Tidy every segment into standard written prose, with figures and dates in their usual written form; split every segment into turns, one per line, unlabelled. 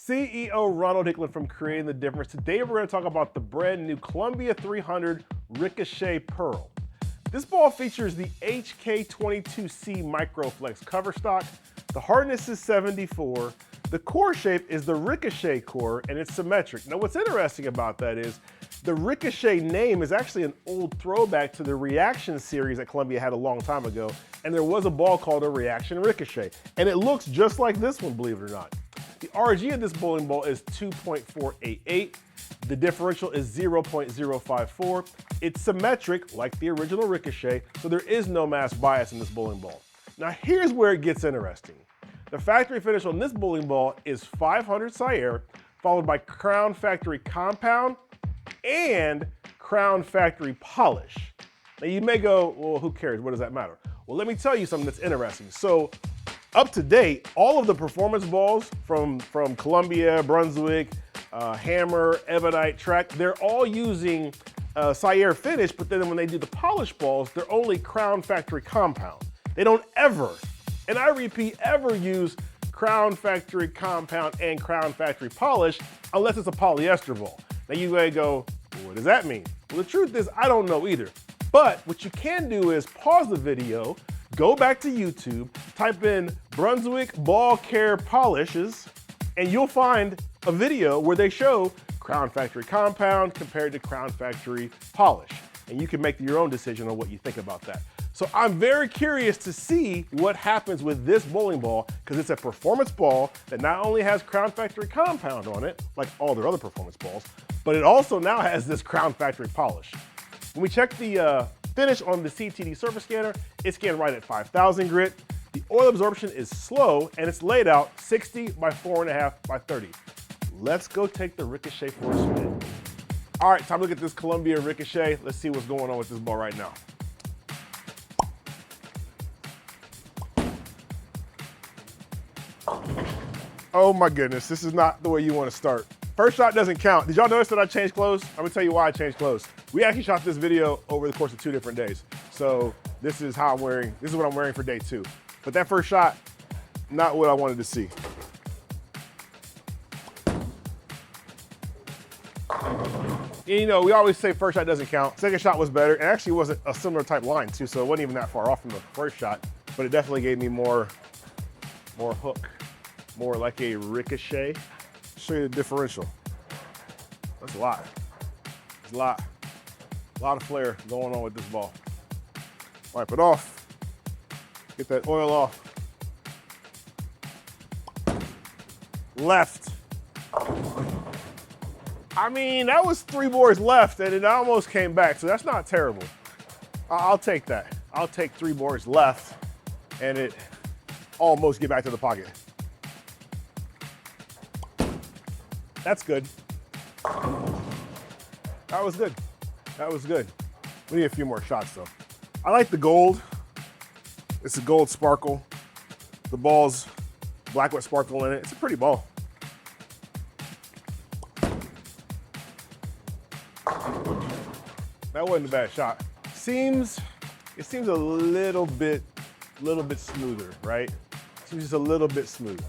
CEO Ronald Hicklin from Creating the Difference. Today we're going to talk about the brand new Columbia 300 Ricochet Pearl. This ball features the HK22C Microflex cover stock. The hardness is 74. The core shape is the Ricochet core and it's symmetric. Now what's interesting about that is the Ricochet name is actually an old throwback to the Reaction series that Columbia had a long time ago, and there was a ball called a Reaction Ricochet, and it looks just like this one, believe it or not. The RG of this bowling ball is 2.488. The differential is 0.054. It's symmetric like the original Ricochet, so there is no mass bias in this bowling ball. Now here's where it gets interesting. The factory finish on this bowling ball is 500 Sierre, followed by Crown Factory Compound and Crown Factory Polish. Now you may go, well, who cares? What does that matter? Well, let me tell you something that's interesting. So up to date, all of the performance balls from Columbia, Brunswick, Hammer, Ebonite, Track, they're all using Sierre finish, but then when they do the polished balls, they're only Crown Factory Compound. They don't ever, and I repeat, ever use Crown Factory Compound and Crown Factory Polish unless it's a polyester ball. Now you may go, well, what does that mean? Well, the truth is, I don't know either. But what you can do is pause the video, go back to YouTube, type in Brunswick Ball Care Polishes, and you'll find a video where they show Crown Factory Compound compared to Crown Factory Polish. And you can make your own decision on what you think about that. So I'm very curious to see what happens with this bowling ball, because it's a performance ball that not only has Crown Factory Compound on it, like all their other performance balls, but it also now has this Crown Factory Polish. When we check the finish on the CTD surface scanner, it's scanned right at 5,000 grit. The oil absorption is slow and it's laid out 60 by 4.5 by 30. Let's go take the Ricochet for a spin. All right, time to look at this Columbia Ricochet. Let's see what's going on with this ball right now. Oh my goodness, this is not the way you want to start. First shot doesn't count. Did y'all notice that I changed clothes? I'm gonna tell you why I changed clothes. We actually shot this video over the course of 2 different days. So this is how I'm wearing, this is what I'm wearing for day 2. But that first shot, not what I wanted to see. You know, we always say first shot doesn't count. Second shot was better, and actually wasn't a similar type line too, so it wasn't even that far off from the first shot, but it definitely gave me more hook, more like a Ricochet. Show you the differential. That's a lot. There's a lot of flair going on with this ball. Wipe it off. Get that oil off. Left. I mean, that was 3 boards left and it almost came back, so that's not terrible. I'll take that. I'll take 3 boards left and it almost get back to the pocket. That's good. That was good. That was good. We need a few more shots though. I like the gold. It's a gold sparkle. The ball's black with sparkle in it. It's a pretty ball. That wasn't a bad shot. It seems a little bit smoother, right? It seems just a little bit smoother.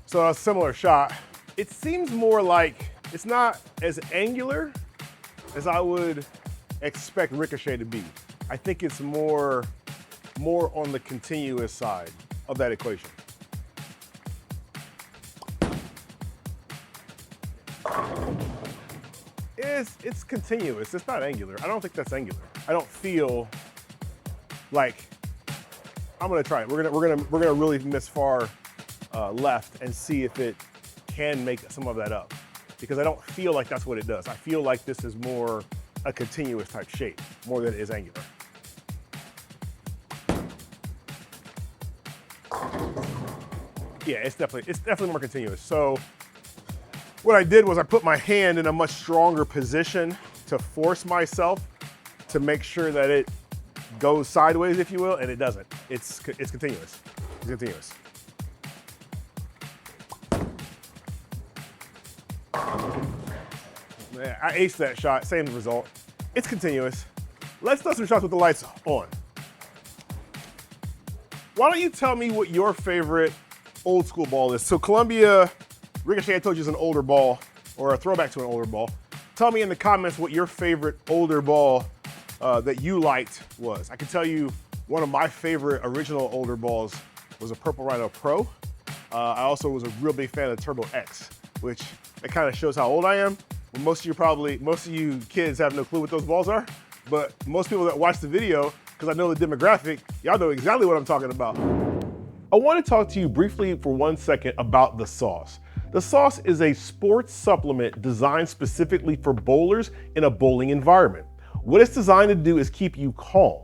So a similar shot. It seems more like, it's not as angular as I would expect Ricochet to be. I think it's more on the continuous side of that equation. It's continuous, it's not angular. I don't think that's angular. I don't feel like, I'm gonna try it. We're gonna really miss far left and see if it can make some of that up, because I don't feel like that's what it does. I feel like this is more a continuous type shape more than it is angular. Yeah, it's definitely more continuous. So what I did was I put my hand in a much stronger position to force myself to make sure that it goes sideways, if you will, and it doesn't. It's continuous. It's continuous. Man, I aced that shot, same result. It's continuous. Let's do some shots with the lights on. why don't you tell me what your favorite old school ball is? So Columbia Ricochet, I told you, is an older ball, or a throwback to an older ball. Tell me in the comments what your favorite older ball that you liked was. I can tell you one of my favorite original older balls was a Purple Rhino Pro. I also was a real big fan of the Turbo X, which it kind of shows how old I am. Well, most of you kids have no clue what those balls are, but most people that watch the video, because I know the demographic, y'all know exactly what I'm talking about. I want to talk to you briefly for 1 second about the sauce. The sauce is a sports supplement designed specifically for bowlers in a bowling environment. What it's designed to do is keep you calm.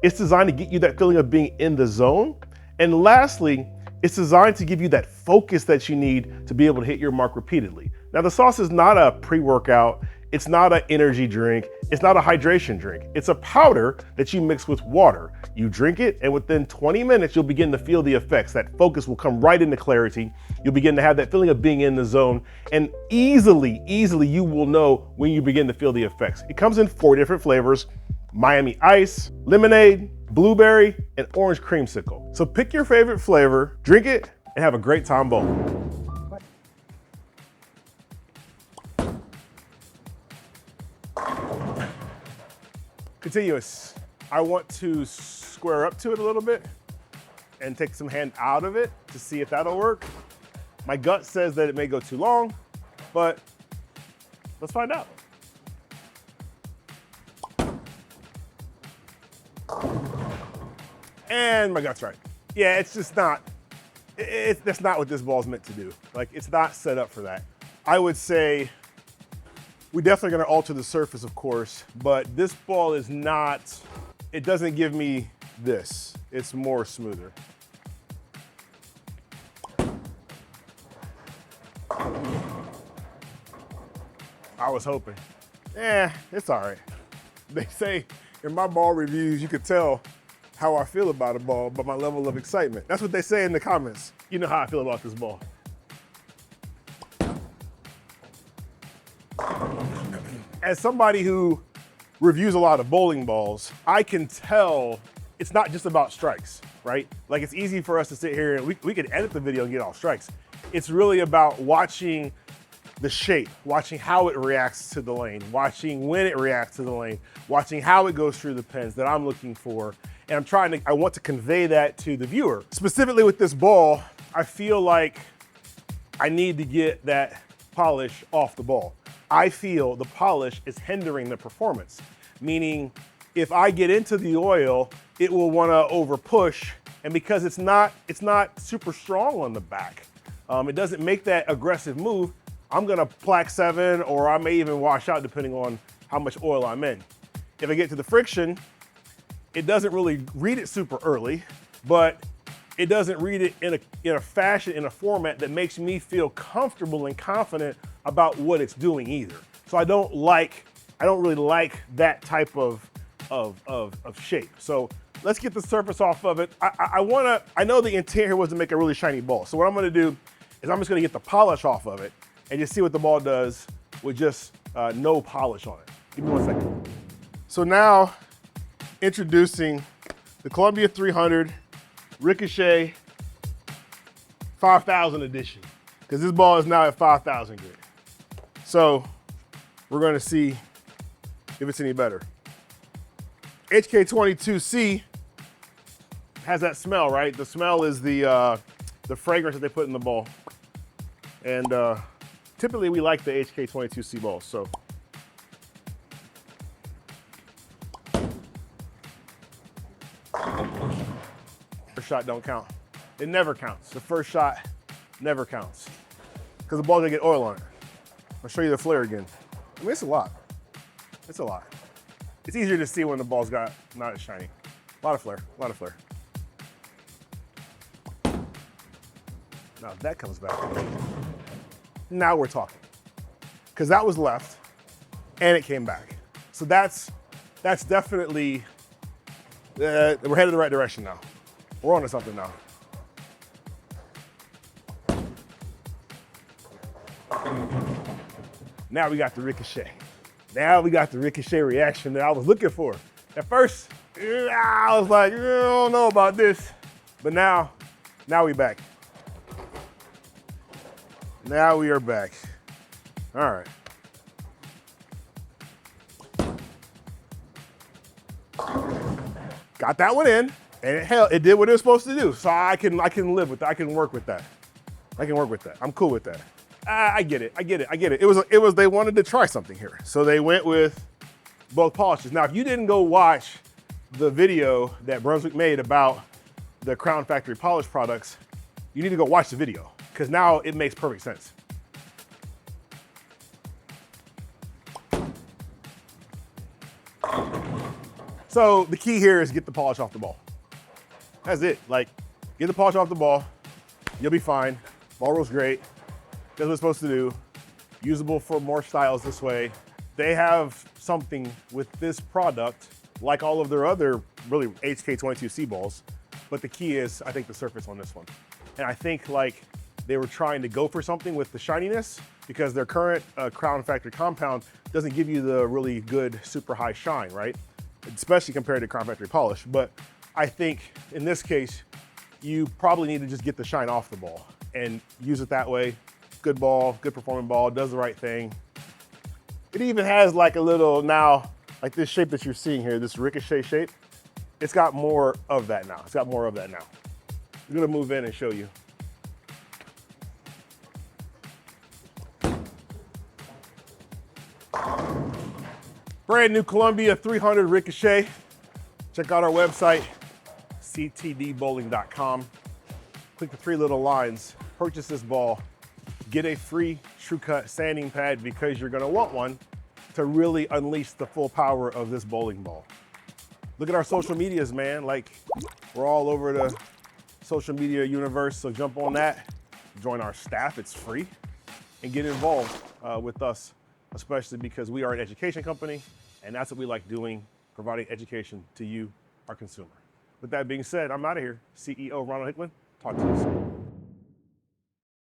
It's designed to get you that feeling of being in the zone. And lastly, it's designed to give you that focus that you need to be able to hit your mark repeatedly. Now, the sauce is not a pre-workout. It's not an energy drink. It's not a hydration drink. It's a powder that you mix with water. You drink it, and within 20 minutes, you'll begin to feel the effects. That focus will come right into clarity. You'll begin to have that feeling of being in the zone, and easily you will know when you begin to feel the effects. It comes in 4 different flavors: Miami Ice, lemonade, blueberry, and orange creamsicle. So pick your favorite flavor, drink it, and have a great time bowling. Continuous. I want to square up to it a little bit and take some hand out of it to see if that'll work. My gut says that it may go too long, but let's find out. And my gut's right. Yeah, it's just not, that's not what this ball's meant to do. Like, it's not set up for that. I would say we're definitely gonna alter the surface, of course, but this ball is not, it doesn't give me this. It's more smoother. I was hoping. It's all right. They say in my ball reviews, you could tell how I feel about a ball by my level of excitement. That's what they say in the comments. You know how I feel about this ball. As somebody who reviews a lot of bowling balls, I can tell it's not just about strikes, right? Like, it's easy for us to sit here and we could edit the video and get all strikes. It's really about watching the shape, watching how it reacts to the lane, watching when it reacts to the lane, watching how it goes through the pins that I'm looking for. And I want to convey that to the viewer. Specifically with this ball, I feel like I need to get that polish off the ball. I feel the polish is hindering the performance, meaning if I get into the oil, it will want to over push, and because it's not super strong on the back, it doesn't make that aggressive move. I'm gonna plaque 7, or I may even wash out depending on how much oil I'm in. If I get to the friction, it doesn't really read it super early, but it doesn't read it in a fashion, in a format that makes me feel comfortable and confident about what it's doing either. So I don't really like that type of shape. So let's get the surface off of it. I know the intent here was to make a really shiny ball. So what I'm gonna do is I'm just gonna get the polish off of it and just see what the ball does with just no polish on it. Give me 1 second. So now, introducing the Columbia 300 Ricochet 5000 edition, because this ball is now at 5000 grit. So we're gonna see if it's any better. HK22C has that smell, right? The smell is the fragrance that they put in the ball. And typically we like the HK22C balls, so. First shot don't count. It never counts. The first shot never counts, because the ball's gonna get oil on it. I'll show you the flare again. I mean, it's a lot. It's a lot. It's easier to see when the ball's not as shiny. A lot of flare, a lot of flare. Now if that comes back, now we're talking. Because that was left, and it came back. So that's definitely, we're headed the right direction now. We're on to something now. Now we got the Ricochet. Now we got the Ricochet reaction that I was looking for. At first, I was like, I don't know about this. But now we back. Now we are back. All right. Got that one in, and it did what it was supposed to do. So I can live with that. I can work with that. I can work with that. I'm cool with that. I get it. It was they wanted to try something here, so they went with both polishes. Now, if you didn't go watch the video that Brunswick made about the Crown Factory Polish products, you need to go watch the video because now it makes perfect sense. So the key here is get the polish off the ball. That's it. Like, get the polish off the ball. You'll be fine. Ball roll's great. Does what it's supposed to do. Usable for more styles this way. They have something with this product, like all of their other really HK22C balls. But the key is, I think, the surface on this one. And I think like they were trying to go for something with the shininess because their current Crown Factory compound doesn't give you the really good super high shine, right? Especially compared to Crown Factory polish. But I think in this case, you probably need to just get the shine off the ball and use it that way. Good ball, good performing ball, does the right thing. It even has like a little now, like this shape that you're seeing here, this Ricochet shape. It's got more of that now. It's got more of that now. I'm gonna move in and show you. Brand new Columbia 300 Ricochet. Check out our website, ctdbowling.com. Click the three little lines, purchase this ball, get a free TrueCut sanding pad because you're gonna want one to really unleash the full power of this bowling ball. Look at our social medias, man. Like, we're all over the social media universe, so jump on that, join our staff, it's free, and get involved with us, especially because we are an education company, and that's what we like doing, providing education to you, our consumer. With that being said, I'm out of here. CEO Ronald Hickman, talk to you soon.